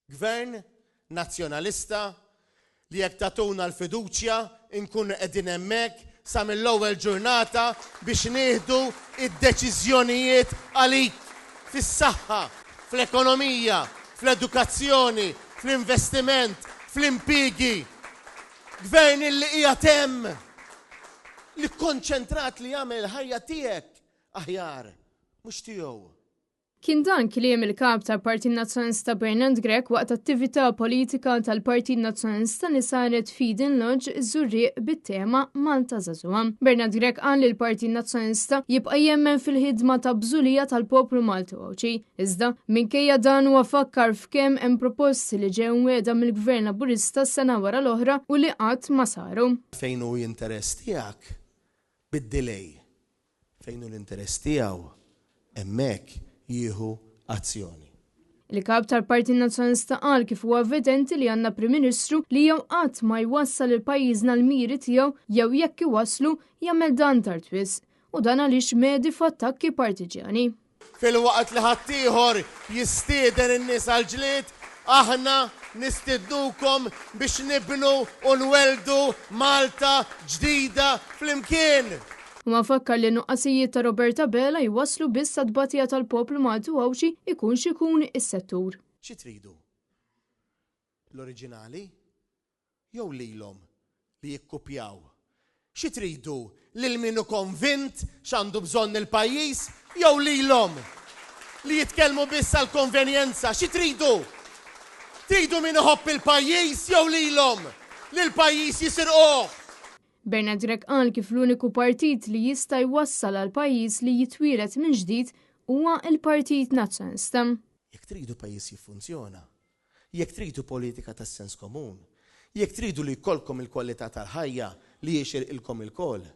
Gvern nazzjonalista li jekk tatuna l-fiduċja nkunu qegħdin hemmhekk sa mill-ewwel ġurnata biex nieħdu id-deċiżjonijiet għalik fis-saħħa, fl-ekonomija, fl-edukazzjoni, fl-investiment, fl-impjiegi. Gvern li qiegħed hemm li kkonċentrat li jagħmel ħajja tiegħek aħjar mhux tiegħu. Kien dan kliem il-kap tal-Partit Nazzjonalista Bernard Grech waqt attività politika tal-Partit Nazzjonalista li saret f'Eden Lodge iż-Żurrieq bit-tema Malta Żagħżugħa. Bernard Grech qal li l-Partit Nazzjonalista jibqa' jemmen fil-ħidma ta' bżulija tal-poplu Malti. Iżda minkejja dan huwa fakkar f'kemm hemm proposti li ġew wiegħda mill-Gvern Laburista s-sena wara l-oħra u li qatt ma saru. Fejn hu l-interess tiegħek bid-delay. Fejn hu l-interess tiegħu hemmhekk jieħu azzjoni. Il-kap tal-Partit Nazzjonalista qal kif huwa evidenti li għandna Prim Ministru li jew qatt ma jwassal il-pajjiżna l-miri tiegħu jew jekk iwasslu jagħmel dan tard wisq u dan għaliex medi f'attakki partiġjani. Fil-waqt li ħaddieħor jistieden in-nies għall-ġlied, aħna nistidnukom biex nibnu u nweldu Malta ġdida flimkien. Ma fakkar li nuqqasijiet ta' Roberta Bela jwaslu biss sad-batija tal-poplu Malti għawxi ikun xikun is-settur. Xi tridu? L-oriġinali? Jew lilhom li jikkupjaw? Xi tridu? Lil min hu konvint x'għandu bżonn il-pajjiż jew lilhom li jitkellmu biss għall-konvenjenza? Xi tridu? Tridu min iħobb il-pajjiż jew lilhom li l-pajjiż jisirquh? Bernard Grech qal kif l-uniku partit li jista' jwassal għal pajjiż li jitwielet minn ġdid huwa l-Partit Nazzjonalista. Jekk tridu pajjiż jiffunzjona, jekk tridu politika tas-sens komun, jekk tridu li jkollkom il-kwalità tal-ħajja li jixirqilkom il-kol,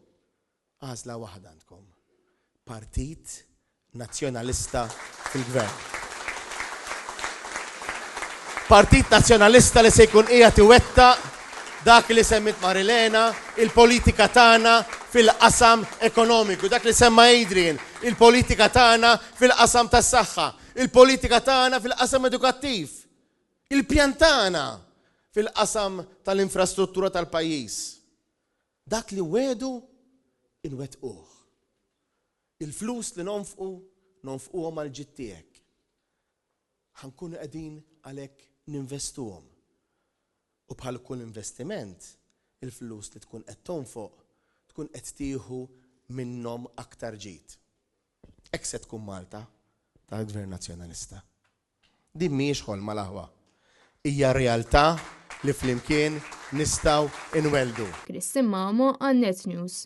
għażla waħda għandkom. Partit Nazzjonalista fil-Gvern. Partit Nazzjonalista li se jkun qiegħed iwettaq dak li semmit Marilena, il-politika tagħna fil-qasam ekonomiku, dak li semma Adrian, il-politika tagħna fil-qasam tas-saħħa, il-politika tagħna fil-qasam edukattiv, il-pjan tagħna fil-qasam tal-infrastruttura tal-pajjiż. Dak li wedu inwettquh. Il-flus li nonfquhom għal ġid tiegħek. Ħankunu qegħdin għalhekk ninvestuhom. U bħal kull investiment, il-flus li tkun qed tonfoq tkun qed tieħu minnhom aktar ġid. Hekk se tkun Malta tal-Gvern Nazzjonalista. Din mhijiex ħolma l-aħwa. Hija realtà li flimkien nistgħu inweldu. Kristin Mamo għan Net News.